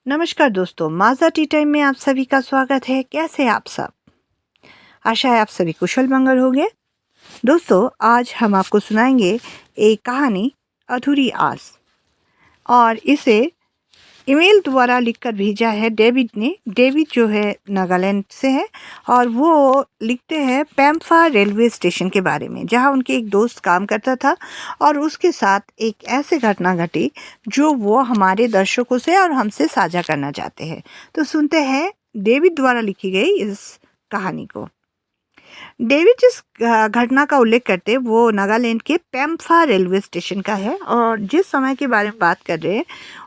नमस्कार दोस्तों, Maaza T time में आप सभी का स्वागत है। कैसे हैं आप सब? आशा है आप सभी कुशल मंगल होंगे। दोस्तों, आज हम आपको सुनाएंगे एक कहानी, अधूरी आस। और इसे ईमेल द्वारा लिखकर भेजा है डेविड ने। डेविड जो है नागालैंड से है और वो लिखते हैं पैम्फा रेलवे स्टेशन के बारे में, जहाँ उनके एक दोस्त काम करता था और उसके साथ एक ऐसी घटना घटी जो वो हमारे दर्शकों से और हमसे साझा करना चाहते हैं। तो सुनते हैं डेविड द्वारा लिखी गई इस कहानी को। डेविड जिस घटना का उल्लेख करते वो नागालैंड के पैम्फा रेलवे स्टेशन का है और जिस समय के बारे में बात कर रहे हैं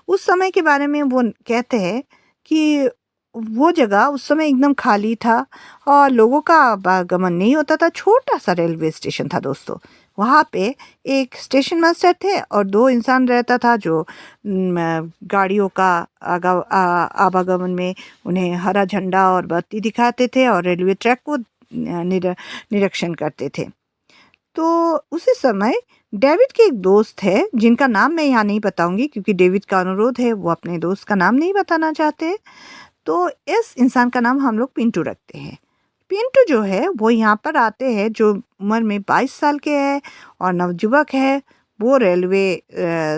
उस समय के बारे में वो कहते हैं कि वो जगह उस समय एकदम खाली था और लोगों का आवागमन नहीं होता था। छोटा सा रेलवे स्टेशन था दोस्तों। वहाँ पे एक स्टेशन मास्टर थे और दो इंसान रहता था जो गाड़ियों का आवागमन में उन्हें हरा झंडा और बत्ती दिखाते थे और रेलवे ट्रैक को निरीक्षण करते थे। तो उसी समय डेविड के एक दोस्त है जिनका नाम मैं यहाँ नहीं बताऊंगी क्योंकि डेविड का अनुरोध है, वो अपने दोस्त का नाम नहीं बताना चाहते। तो इस इंसान का नाम हम लोग पिंटू रखते हैं। पिंटू जो है वो यहाँ पर आते हैं, जो उम्र में 22 साल के है और नवयुवक है। वो रेलवे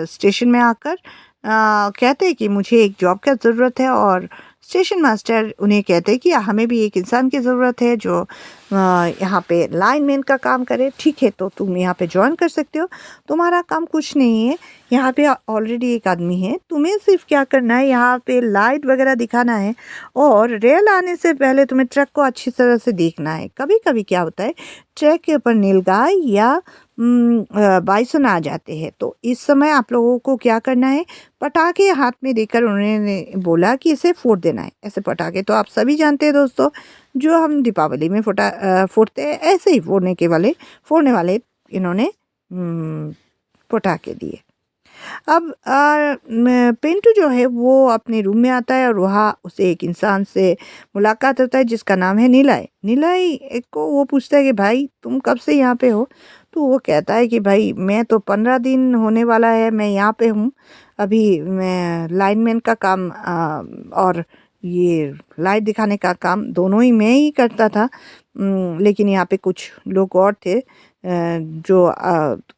स्टेशन में आकर कहते हैं कि मुझे एक जॉब का ज़रूरत है और स्टेशन मास्टर उन्हें कहते हैं कि हमें भी एक इंसान की ज़रूरत है जो यहाँ पे लाइनमैन का काम करे। ठीक है, तो तुम यहाँ पे ज्वाइन कर सकते हो। तुम्हारा काम कुछ नहीं है, यहाँ पे ऑलरेडी एक आदमी है, तुम्हें सिर्फ क्या करना है, यहाँ पे लाइट वगैरह दिखाना है और रेल आने से पहले तुम्हें ट्रक को अच्छी तरह से देखना है। कभी कभी क्या होता है, ट्रैक के ऊपर नीलगाय या बाइसन आ जाते हैं, तो इस समय आप लोगों को क्या करना है, पटाखे हाथ में देकर उन्होंने बोला कि इसे फोड़ देना है। ऐसे पटाखे तो आप सभी जानते हैं दोस्तों, जो हम दीपावली में फोड़ते हैं, ऐसे ही फोड़ने वाले इन्होंने पटाखे दिए। अब पिंटू जो है वो अपने रूम में आता है और वहाँ उसे एक इंसान से मुलाकात होता है जिसका नाम है नीलय। नीलय को वो पूछता है कि भाई तुम कब से यहाँ पे हो? तो वो कहता है कि भाई मैं तो 15 दिन होने वाला है, मैं यहाँ पे हूँ। अभी मैं लाइनमैन का काम और ये लाइट दिखाने का काम दोनों ही मैं ही करता था। लेकिन यहाँ पे कुछ लोग और थे जो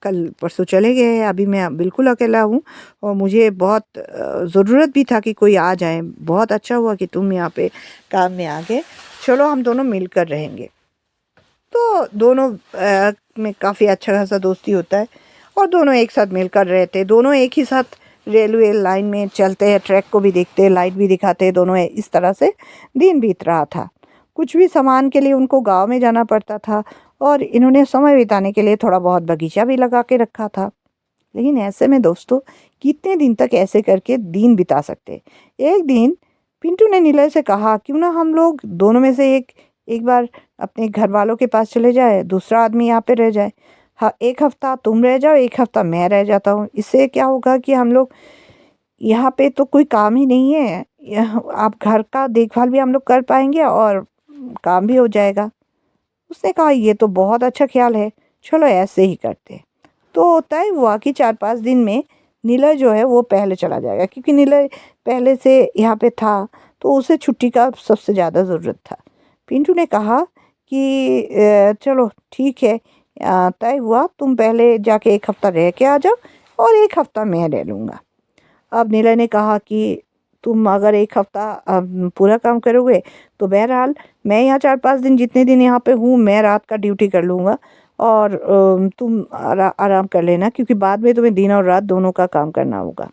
कल परसों चले गए हैं। अभी मैं बिल्कुल अकेला हूँ और मुझे बहुत ज़रूरत भी था कि कोई आ जाए। बहुत अच्छा हुआ कि तुम यहाँ पे काम में आ गए, चलो हम दोनों मिलकर रहेंगे। तो दोनों में काफ़ी अच्छा खासा दोस्ती होता है और दोनों एक साथ मिलकर रहते, दोनों एक ही साथ रेलवे लाइन में चलते हैं, ट्रैक को भी देखते हैं, लाइट भी दिखाते हैं। दोनों इस तरह से दिन बीत रहा था। कुछ भी सामान के लिए उनको गांव में जाना पड़ता था और इन्होंने समय बिताने के लिए थोड़ा बहुत बगीचा भी लगा के रखा था। लेकिन ऐसे में दोस्तों, कितने दिन तक ऐसे करके दिन बिता सकते। एक दिन पिंटू ने नीलय से कहा, क्यों ना हम लोग दोनों में से एक एक बार अपने घर वालों के पास चले जाए, दूसरा आदमी यहाँ पे रह जाए। हाँ, एक हफ्ता तुम रह जाओ, एक हफ्ता मैं रह जाता हूँ। इससे क्या होगा कि हम लोग यहाँ पे तो कोई काम ही नहीं है, आप घर का देखभाल भी हम लोग कर पाएंगे और काम भी हो जाएगा। उसने कहा ये तो बहुत अच्छा ख्याल है, चलो ऐसे ही करते हैं। तो तय हुआ कि 4-5 दिन में नीलय जो है वो पहले चला जाएगा, क्योंकि नीलय पहले से यहाँ पे था तो उसे छुट्टी का सबसे ज़्यादा ज़रूरत था। पिंटू ने कहा कि चलो ठीक है, तय हुआ, तुम पहले जाके एक हफ्ता रह के आ जाओ और एक हफ्ता मैं रह लूँगा। अब नीलय ने कहा कि तुम अगर एक हफ्ता पूरा काम करोगे तो बहरहाल मैं यहाँ 4-5 दिन, जितने दिन यहाँ पे हूँ, मैं रात का ड्यूटी कर लूँगा और तुम आराम कर लेना, क्योंकि बाद में तुम्हें दिन और रात दोनों का काम करना होगा।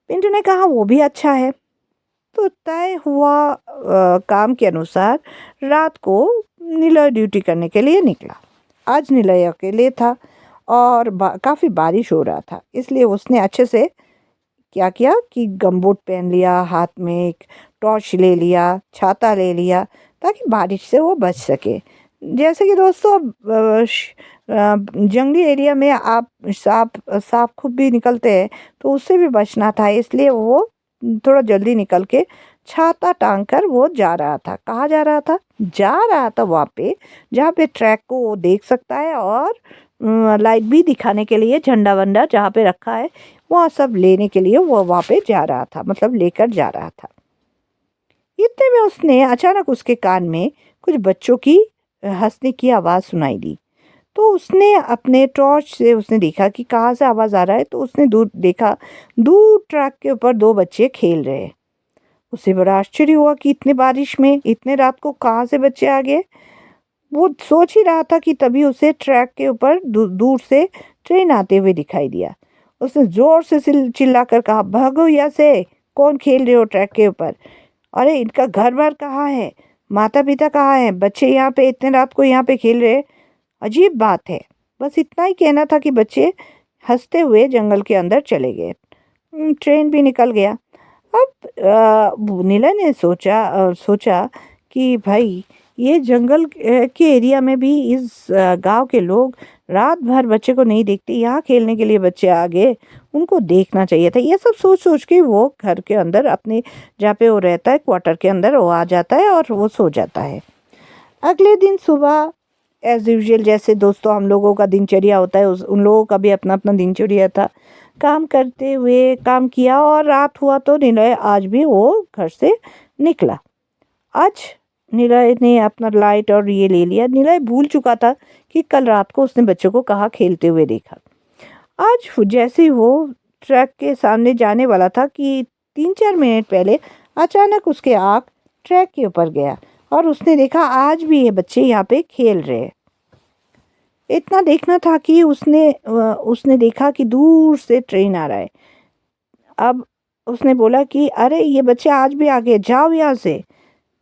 पिंटू ने कहा वो भी अच्छा है। तो तय हुआ, काम के अनुसार रात को नीलय ड्यूटी करने के लिए निकला। आज नीलय अकेले था और काफ़ी बारिश हो रहा था, इसलिए उसने अच्छे से क्या किया कि गमबूट पहन लिया, हाथ में एक टॉर्च ले लिया, छाता ले लिया, ताकि बारिश से वो बच सके। जैसे कि दोस्तों जंगली एरिया में आप सांप खूब भी निकलते हैं, तो उससे भी बचना था, इसलिए वो थोड़ा जल्दी निकल के छाता टांग कर वो जा रहा था। कहाँ जा रहा था? जा रहा था वहाँ पे जहाँ पे ट्रैक को वो देख सकता है और लाइट भी दिखाने के लिए झंडा वंडा जहाँ पे रखा है वहाँ सब लेने के लिए वो वहाँ पे जा रहा था, मतलब लेकर जा रहा था। इतने में उसने अचानक उसके कान में कुछ बच्चों की हंसने की आवाज़ सुनाई दी। तो उसने अपने टॉर्च से उसने देखा कि कहाँ से आवाज़ आ रहा है। तो उसने दूर देखा, दूर ट्रैक के ऊपर दो बच्चे खेल रहे हैं। उसे बड़ा आश्चर्य हुआ कि इतने बारिश में इतने रात को कहाँ से बच्चे आ गए। वो सोच ही रहा था कि तभी उसे ट्रैक के ऊपर दूर से ट्रेन आते हुए दिखाई दिया। उसने जोर से चिल्लाकर कहा, भागो यहाँ से, कौन खेल रहे हो ट्रैक के ऊपर? अरे इनका घर बार कहाँ है, माता पिता कहाँ हैं, बच्चे यहाँ पे इतने रात को यहाँ पे खेल रहे, अजीब बात है। बस इतना ही कहना था कि बच्चे हंसते हुए जंगल के अंदर चले गए। ट्रेन भी निकल गया। अब नीला ने सोचा कि भाई ये जंगल के एरिया में भी इस गांव के लोग रात भर बच्चे को नहीं देखते, यहाँ खेलने के लिए बच्चे आ गए, उनको देखना चाहिए था। ये सब सोच सोच के वो घर के अंदर अपने जहाँ पे वो रहता है क्वार्टर के अंदर वो आ जाता है और वो सो जाता है। अगले दिन सुबह एज यूजुअल जैसे दोस्तों हम लोगों का दिनचर्या होता है, उन लोगों का भी अपना अपना दिनचर्या था। काम करते हुए काम किया और रात हुआ तो निलय आज भी वो घर से निकला। आज निलय ने अपना लाइट और ये ले लिया। निलय भूल चुका था कि कल रात को उसने बच्चों को कहाँ खेलते हुए देखा। आज जैसे ही वो ट्रक के सामने जाने वाला था कि 3-4 मिनट पहले अचानक उसके आँख ट्रैक के ऊपर गया और उसने देखा आज भी ये बच्चे यहाँ पे खेल रहे हैं। इतना देखना था कि उसने देखा कि दूर से ट्रेन आ रहा है। अब उसने बोला कि अरे ये बच्चे आज भी आ गए, जाओ यहाँ से।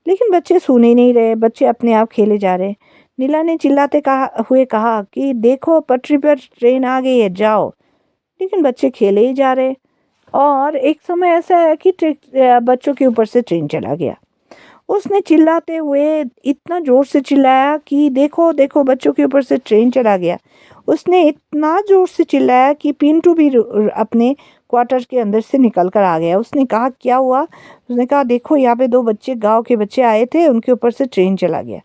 लेकिन बच्चे सुन ही नहीं रहे, बच्चे अपने आप खेले जा रहे। नीला ने चिल्लाते हुए कहा कि देखो पटरी पर ट्रेन आ गई है, जाओ। लेकिन बच्चे खेले ही जा रहे। और एक समय ऐसा है कि बच्चों के ऊपर से ट्रेन चला गया। उसने चिल्लाते हुए इतना ज़ोर से चिल्लाया कि देखो देखो बच्चों के ऊपर से ट्रेन चला गया। उसने इतना ज़ोर से चिल्लाया कि पिंटू भी अपने क्वार्टर के अंदर से निकल कर आ गया। उसने कहा क्या हुआ? उसने कहा देखो यहाँ पे दो बच्चे, गांव के बच्चे आए थे, उनके ऊपर से ट्रेन चला गया।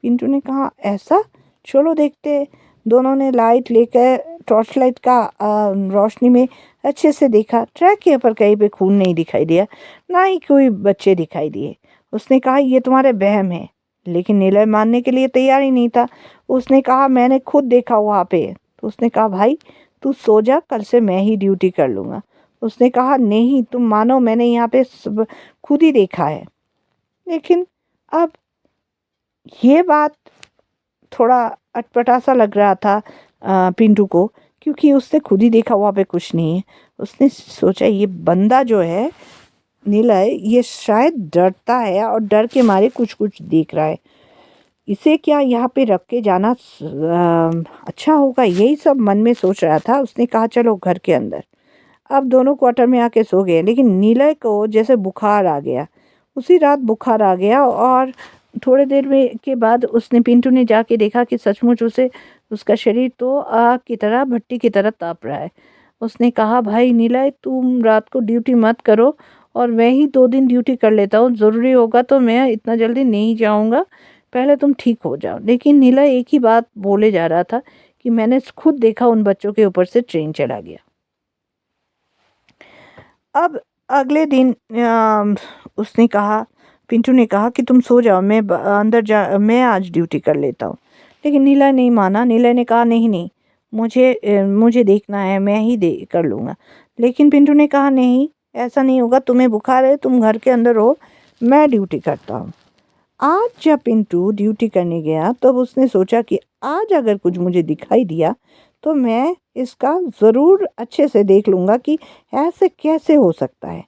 पिंटू ने कहा ऐसा, चलो देखते। दोनों ने लाइट लेकर टॉर्च लाइट का रोशनी में अच्छे से देखा। ट्रैक के ऊपर कहीं पे खून नहीं दिखाई दिया, ना ही कोई बच्चे दिखाई दिए। उसने कहा ये तुम्हारे वहम है। लेकिन नीलय मानने के लिए तैयार ही नहीं था। उसने कहा मैंने खुद देखा वहाँ पे। तो उसने कहा भाई तू सो जा, कल से मैं ही ड्यूटी कर लूँगा। उसने कहा नहीं, तुम मानो मैंने यहाँ पे खुद ही देखा है। लेकिन अब ये बात थोड़ा अटपटा सा लग रहा था पिंटू को, क्योंकि उसने खुद ही देखा वहाँ पे कुछ नहीं है। उसने सोचा ये बंदा जो है नीलय, ये शायद डरता है और डर के मारे कुछ कुछ देख रहा है। इसे क्या यहाँ पे रख के जाना अच्छा होगा, यही सब मन में सोच रहा था। उसने कहा चलो घर के अंदर। अब दोनों क्वार्टर में आके सो गए। लेकिन नीलय को जैसे बुखार आ गया, उसी रात बुखार आ गया। और थोड़े देर में के बाद उसने पिंटू ने जाके देखा कि सचमुच उसका शरीर तो आग की तरह, भट्टी की तरह ताप रहा है। उसने कहा भाई नीलय तुम रात को ड्यूटी मत करो और मैं ही 2 दिन ड्यूटी कर लेता हूँ, ज़रूरी होगा तो मैं इतना जल्दी नहीं जाऊँगा, पहले तुम ठीक हो जाओ। लेकिन नीलय एक ही बात बोले जा रहा था कि मैंने खुद देखा उन बच्चों के ऊपर से ट्रेन चला गया। अब अगले दिन उसने कहा, पिंटू ने कहा कि तुम सो जाओ, मैं आज ड्यूटी कर लेता हूँ। लेकिन नीला नहीं माना। नीला ने कहा नहीं नहीं, मुझे देखना है, मैं ही कर लूँगा। लेकिन पिंटू ने कहा नहीं, ऐसा नहीं होगा, तुम्हें बुखार है, तुम घर के अंदर हो, मैं ड्यूटी करता हूँ। आज जब पिंटू ड्यूटी करने गया तब उसने सोचा कि आज अगर कुछ मुझे दिखाई दिया तो मैं इसका ज़रूर अच्छे से देख लूँगा कि ऐसे कैसे हो सकता है।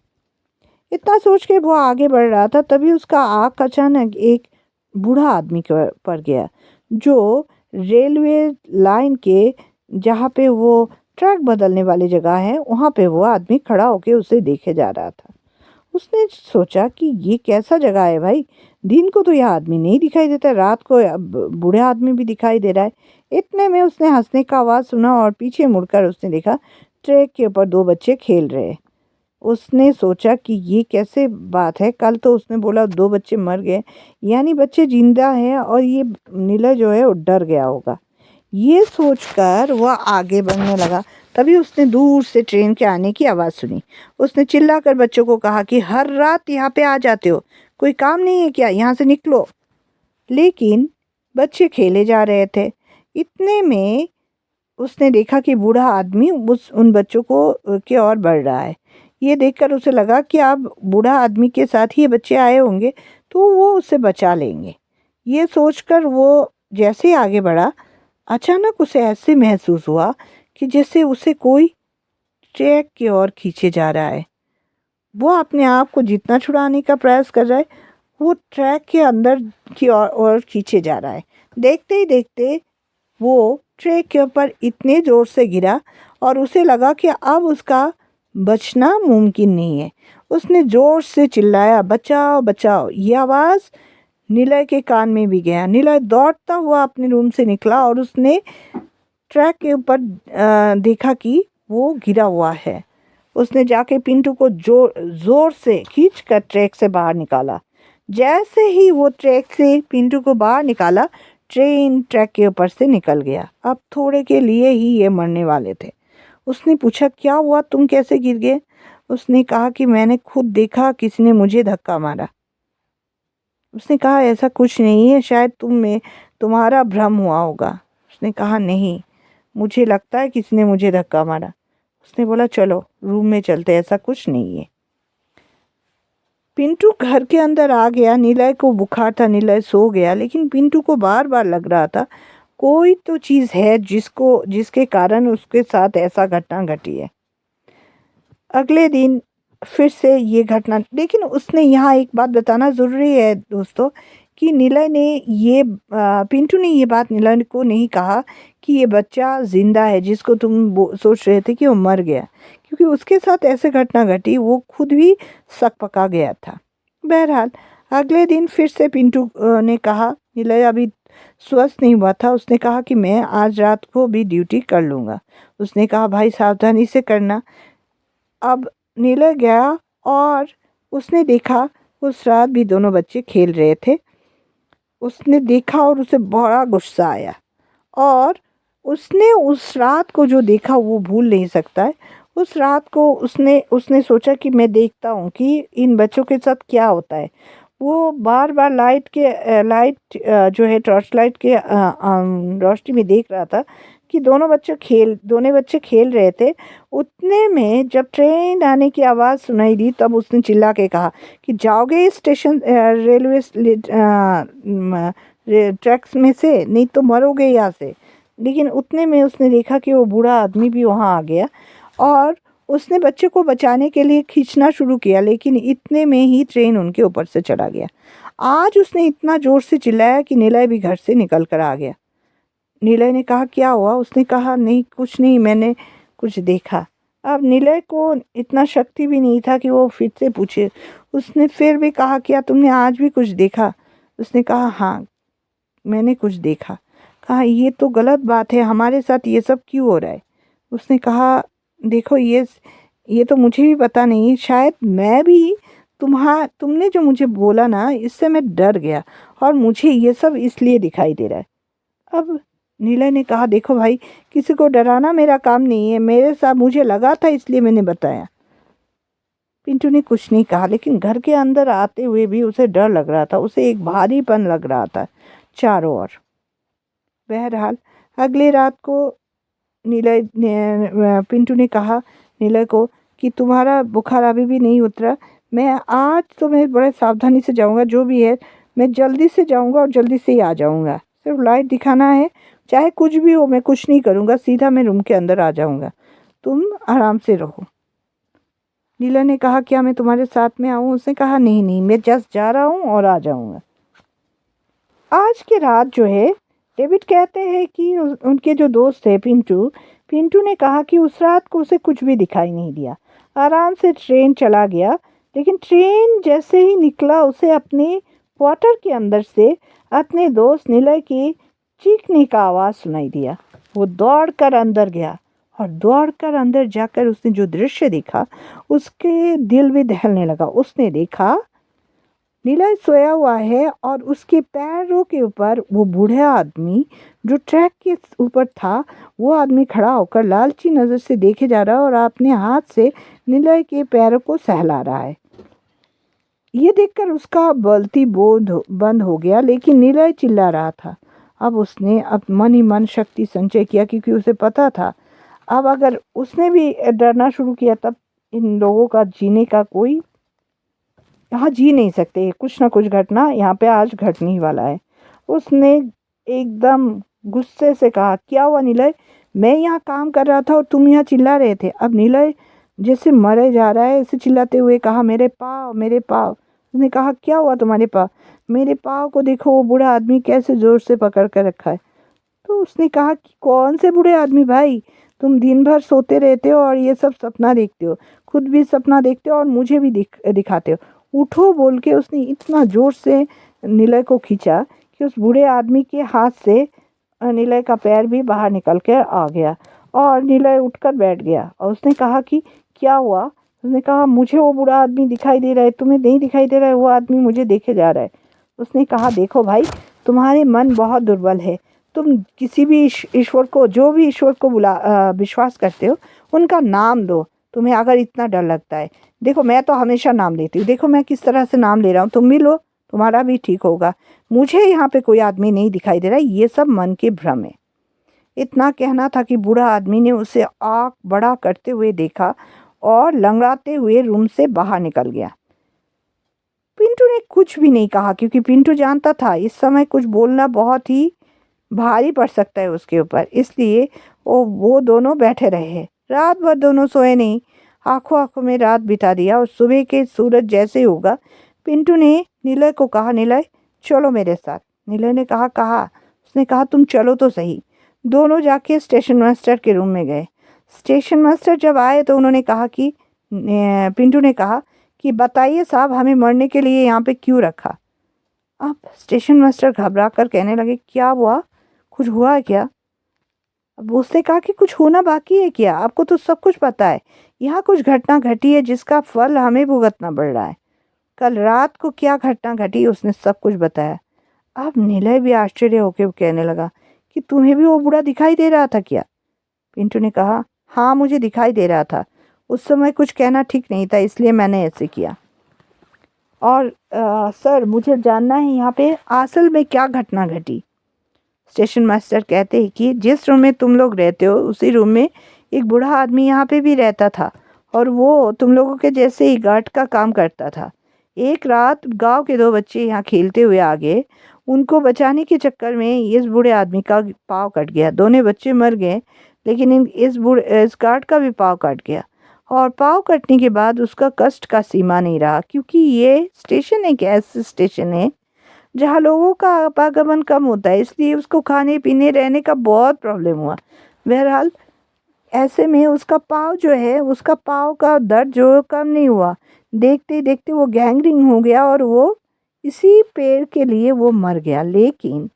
इतना सोच के वो आगे बढ़ रहा था, तभी उसका आँख अचानक एक बूढ़ा आदमी पर गया, जो रेलवे लाइन के जहाँ पे वो ट्रैक बदलने वाली जगह है वहाँ पे वो आदमी खड़ा होके उसे देखे जा रहा था। उसने सोचा कि ये कैसा जगह है भाई, दिन को तो यह आदमी नहीं दिखाई देता, रात को बूढ़ा आदमी भी दिखाई दे रहा है। इतने में उसने हंसने का आवाज़ सुना और पीछे मुड़कर उसने देखा ट्रैक के ऊपर दो बच्चे खेल रहे। उसने सोचा कि ये कैसे बात है, कल तो उसने बोला दो बच्चे मर गए, यानी बच्चे जिंदा हैं और ये नीला जो है वो डर गया होगा। ये सोचकर वह आगे बढ़ने लगा। तभी उसने दूर से ट्रेन के आने की आवाज़ सुनी। उसने चिल्लाकर बच्चों को कहा कि हर रात यहाँ पे आ जाते हो, कोई काम नहीं है क्या, यहाँ से निकलो। लेकिन बच्चे खेले जा रहे थे। इतने में उसने देखा कि बूढ़ा आदमी उन बच्चों को की ओर बढ़ रहा है। ये देखकर उसे लगा कि अब बूढ़ा आदमी के साथ ही ये बच्चे आए होंगे तो वो उसे बचा लेंगे। ये सोचकर वो जैसे ही आगे बढ़ा, अचानक उसे ऐसे महसूस हुआ कि जैसे उसे कोई ट्रैक की ओर खींचे जा रहा है। वो अपने आप को जितना छुड़ाने का प्रयास कर रहा है, वो ट्रैक के अंदर की ओर खींचे जा रहा है। देखते ही देखते वो ट्रैक के ऊपर इतने ज़ोर से गिरा और उसे लगा कि अब उसका बचना मुमकिन नहीं है। उसने ज़ोर से चिल्लाया, बचाओ बचाओ। ये आवाज़ निलय के कान में भी गया। निलय दौड़ता हुआ अपने रूम से निकला और उसने ट्रैक के ऊपर देखा कि वो गिरा हुआ है। उसने जाके पिंटू को ज़ोर से खींचकर ट्रैक से बाहर निकाला। जैसे ही वो ट्रैक से पिंटू को बाहर निकाला, ट्रेन ट्रैक के ऊपर से निकल गया। अब थोड़े के लिए ही ये मरने वाले थे। उसने पूछा, क्या हुआ, तुम कैसे गिर गए? उसने कहा कि मैंने खुद देखा, किसी ने मुझे धक्का मारा। उसने कहा, ऐसा कुछ नहीं है, शायद तुम्हारा भ्रम हुआ होगा। उसने कहा, नहीं, मुझे लगता है किसी ने मुझे धक्का मारा। उसने बोला, चलो रूम में चलते, ऐसा कुछ नहीं है। पिंटू घर के अंदर आ गया। निलय को बुखार था, निलय सो गया, लेकिन पिंटू को बार बार लग रहा था कोई तो चीज़ है जिसके कारण उसके साथ ऐसा घटना घटी है। अगले दिन फिर से ये घटना, लेकिन उसने यहाँ एक बात बताना ज़रूरी है दोस्तों कि निलय ने पिंटू ने ये बात निलय को नहीं कहा कि ये बच्चा ज़िंदा है जिसको तुम सोच रहे थे कि वो मर गया, क्योंकि उसके साथ ऐसे घटना घटी, वो खुद भी सक पका गया था। बहरहाल अगले दिन फिर से पिंटू ने कहा, निलय अभी स्वस्थ नहीं हुआ था, उसने कहा कि मैं आज रात को भी ड्यूटी कर लूँगा। उसने कहा, भाई सावधानी से करना। अब निलय गया और उसने देखा उस रात भी दोनों बच्चे खेल रहे थे। उसने देखा और उसे बड़ा गुस्सा आया और उसने उस रात को जो देखा वो भूल नहीं सकता है। उस रात को उसने सोचा कि मैं देखता हूँ कि इन बच्चों के साथ क्या होता है। वो बार बार लाइट जो है टॉर्च लाइट के रोशनी में देख रहा था कि दोनों बच्चे खेल रहे थे। उतने में जब ट्रेन आने की आवाज़ सुनाई दी, तब उसने चिल्ला के कहा कि जाओगे स्टेशन रेलवे ट्रैक्स में से, नहीं तो मरोगे यहाँ से। लेकिन उतने में उसने देखा कि वो बूढ़ा आदमी भी वहाँ आ गया और उसने बच्चे को बचाने के लिए खींचना शुरू किया, लेकिन इतने में ही ट्रेन उनके ऊपर से चला गया। आज उसने इतना ज़ोर से चिल्लाया कि निलय भी घर से निकल कर आ गया। निलय ने कहा, क्या हुआ? उसने कहा, नहीं कुछ नहीं, मैंने कुछ देखा। अब निलय को इतना शक्ति भी नहीं था कि वो फिर से पूछे। उसने फिर भी कहा, क्या तुमने आज भी कुछ देखा? उसने कहा, हाँ मैंने कुछ देखा। कहा, ये तो गलत बात है, हमारे साथ ये सब क्यों हो रहा है? उसने कहा, देखो ये तो मुझे भी पता नहीं, शायद मैं भी तुमने जो मुझे बोला ना, इससे मैं डर गया और मुझे ये सब इसलिए दिखाई दे रहा है। अब निलय ने कहा, देखो भाई, किसी को डराना मेरा काम नहीं है, मेरे साथ मुझे लगा था इसलिए मैंने बताया। पिंटू ने कुछ नहीं कहा, लेकिन घर के अंदर आते हुए भी उसे डर लग रहा था, उसे एक भारीपन लग रहा था चारों ओर। बहरहाल अगली रात को पिंटू ने कहा निलय को कि तुम्हारा बुखार अभी भी नहीं उतरा, मैं बड़े सावधानी से जाऊंगा, जो भी है मैं जल्दी से जाऊंगा और जल्दी से ही आ जाऊंगा, सिर्फ लाइट दिखाना है, चाहे कुछ भी हो मैं कुछ नहीं करूंगा, सीधा मैं रूम के अंदर आ जाऊंगा, तुम आराम से रहो। नीला ने कहा, क्या मैं तुम्हारे साथ में आऊँ? उसने कहा, नहीं नहीं, मैं जस्ट जा रहा हूँ और आ जाऊंगा। आज की रात जो है, डेविड कहते हैं कि उनके जो दोस्त थे पिंटू ने कहा कि उस रात को उसे कुछ भी दिखाई नहीं दिया। आराम से ट्रेन चला गया, लेकिन ट्रेन जैसे ही निकला उसे अपने क्वार्टर के अंदर से अपने दोस्त निलय की चीखने का आवाज़ सुनाई दिया। वो दौड़कर अंदर गया और दौड़कर अंदर जाकर उसने जो दृश्य देखा, उसके दिल भी दहलने लगा। उसने देखा निलय सोया हुआ है और उसके पैरों के ऊपर वो बूढ़ा आदमी जो ट्रैक के ऊपर था, वो आदमी खड़ा होकर लालची नज़र से देखे जा रहा है और अपने हाथ से निलय के पैरों को सहला रहा है। ये देखकर उसका बलती बोध बंद हो गया, लेकिन निलय चिल्ला रहा था। अब उसने अब मन ही मन शक्ति संचय किया, क्योंकि उसे पता था अब अगर उसने भी डरना शुरू किया तब इन लोगों का जीने का कोई यहाँ जी नहीं सकते। कुछ ना कुछ घटना यहाँ पे आज घटने ही वाला है। उसने एकदम गुस्से से कहा, क्या हुआ निलय? मैं यहाँ काम कर रहा था और तुम यहाँ चिल्ला रहे थे। अब निलय जैसे मरे जा रहा है ऐसे चिल्लाते हुए कहा, मेरे पाँव, मेरे पाँव। उसने कहा, क्या हुआ तुम्हारे पाँव? मेरे पाँव को देखो, वो बूढ़ा आदमी कैसे जोर से पकड़ कर रखा है। तो उसने कहा कि कौन से बूढ़े आदमी भाई? तुम दिन भर सोते रहते हो और ये सब सपना देखते हो, खुद भी सपना देखते हो और मुझे भी दिखाते हो। उठो बोल के उसने इतना जोर से निलय को खींचा कि उस बूढ़े आदमी के हाथ से निलय का पैर भी बाहर निकल कर आ गया और निलय उठकर बैठ गया। और उसने कहा कि क्या हुआ? उसने कहा, मुझे वो बूढ़ा आदमी दिखाई दे रहा है, तुम्हें नहीं दिखाई दे रहा है? वो आदमी मुझे देखे जा रहा है। उसने कहा, देखो भाई, तुम्हारे मन बहुत दुर्बल है। तुम किसी भी ईश्वर को, जो भी ईश्वर को विश्वास करते हो, उनका नाम दो। तुम्हें अगर इतना डर लगता है, देखो मैं तो हमेशा नाम लेती हूँ, देखो मैं किस तरह से नाम ले रहा हूँ, तुम भी लो, तुम्हारा भी ठीक होगा। मुझे यहाँ पे कोई आदमी नहीं दिखाई दे रहा है, ये सब मन के भ्रम है। इतना कहना था कि बूढ़ा आदमी ने उसे आँख बड़ा करते हुए देखा और लंगड़ाते हुए रूम से बाहर निकल गया। पिंटू ने कुछ भी नहीं कहा, क्योंकि पिंटू जानता था इस समय कुछ बोलना बहुत ही भारी पड़ सकता है उसके ऊपर। इसलिए वो दोनों बैठे रहे। रात भर दोनों सोए नहीं, आंखों आंखों में रात बिता दिया। और सुबह के सूरज जैसे ही उगा, पिंटू ने निलय को कहा, निलय चलो मेरे साथ। निलय ने कहा, कहा? उसने कहा, तुम चलो तो सही। दोनों जाके स्टेशन मास्टर के रूम में गए। स्टेशन मास्टर जब आए तो उन्होंने कहा कि पिंटू ने कहा कि बताइए साहब, हमें मरने के लिए यहाँ पे क्यों रखा? अब स्टेशन मास्टर घबरा कर कहने लगे, क्या हुआ, कुछ हुआ है क्या? अब उसने कहा कि कुछ होना बाकी है क्या? आपको तो सब कुछ पता है। यहाँ कुछ घटना घटी है जिसका फल हमें भुगतना पड़ रहा है। कल रात को क्या घटना घटी, उसने सब कुछ बताया। अब निलय भी आश्चर्य होकर कहने लगा कि तुम्हें भी वो बूढ़ा दिखाई दे रहा था क्या? पिंटू ने कहा, हाँ मुझे दिखाई दे रहा था। उस समय कुछ कहना ठीक नहीं था, इसलिए मैंने ऐसे किया। और सर, मुझे जानना है यहाँ पे असल में क्या घटना घटी। स्टेशन मास्टर कहते हैं कि जिस रूम में तुम लोग रहते हो उसी रूम में एक बूढ़ा आदमी यहाँ पे भी रहता था, और वो तुम लोगों के जैसे ही गार्ड का काम करता था। एक रात गांव के दो बच्चे यहाँ खेलते हुए आ गए। उनको बचाने के चक्कर में इस बूढ़े आदमी का पाँव कट गया। दोनों बच्चे मर गए, लेकिन इस गार्ड का भी पाँव कट गया। और पाँव कटने के बाद उसका कष्ट का सीमा नहीं रहा, क्योंकि ये स्टेशन एक ऐसा स्टेशन है जहाँ लोगों का आवागमन कम होता है, इसलिए उसको खाने पीने रहने का बहुत प्रॉब्लम हुआ। बहरहाल ऐसे में उसका पाँव जो है, उसका पाँव का दर्द जो कम नहीं हुआ। देखते ही देखते वो गैंग्रीन हो गया और वो इसी पैर के लिए वो मर गया। लेकिन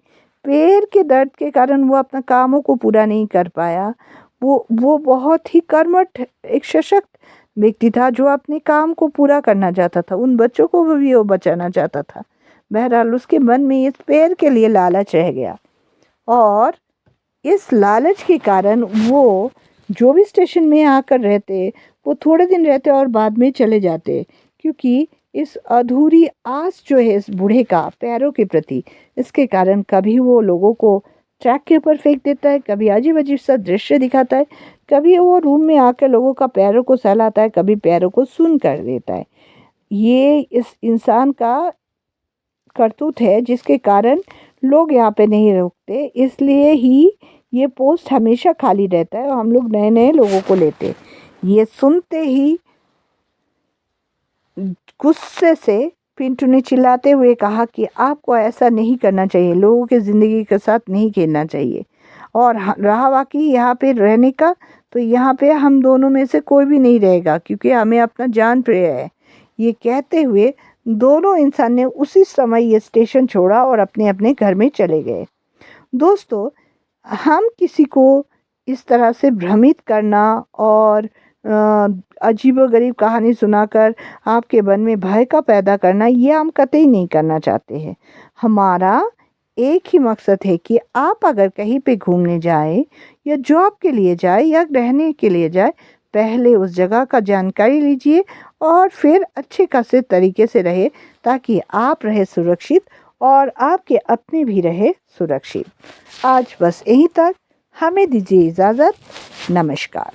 पैर के दर्द के कारण वो अपना कामों को पूरा नहीं कर पाया। वो बहुत ही कर्मठ, एक सशक्त व्यक्ति था जो अपने काम को पूरा करना चाहता था। उन बच्चों को भी वो बचाना चाहता था। बहरहाल उसके मन में इस पैर के लिए लालच रह गया, और इस लालच के कारण वो जो भी स्टेशन में आकर रहते, वो थोड़े दिन रहते और बाद में चले जाते, क्योंकि इस अधूरी आस जो है इस बूढ़े का पैरों के प्रति, इसके कारण कभी वो लोगों को ट्रैक के ऊपर फेंक देता है, कभी अजीब अजीब सा दृश्य दिखाता है, कभी वो रूम में आकर लोगों का पैरों को सहलाता है, कभी पैरों को सुन कर देता है। ये इस इंसान का करतूत है, जिसके कारण लोग यहाँ पे नहीं रुकते। इसलिए ही ये पोस्ट हमेशा खाली रहता है और हम लोग नए नए लोगों को लेते। ये सुनते ही गुस्से से पिंटू ने चिल्लाते हुए कहा कि आपको ऐसा नहीं करना चाहिए, लोगों की ज़िंदगी के साथ नहीं खेलना चाहिए। और रहा वाकई यहाँ पे रहने का, तो यहाँ पे हम दोनों में से कोई भी नहीं रहेगा, क्योंकि हमें अपना जान प्रिय है। ये कहते हुए दोनों इंसान ने उसी समय ये स्टेशन छोड़ा और अपने अपने घर में चले गए। दोस्तों, हम किसी को इस तरह से भ्रमित करना और अजीबोगरीब कहानी सुनाकर आपके मन में भय का पैदा करना, ये हम कतई नहीं करना चाहते हैं। हमारा एक ही मकसद है कि आप अगर कहीं पे घूमने जाए या जॉब के लिए जाए या रहने के लिए जाए, पहले उस जगह का जानकारी लीजिए और फिर अच्छे खासे तरीके से रहे, ताकि आप रहे सुरक्षित और आपके अपने भी रहे सुरक्षित। आज बस यहीं तक, हमें दीजिए इजाज़त। नमस्कार।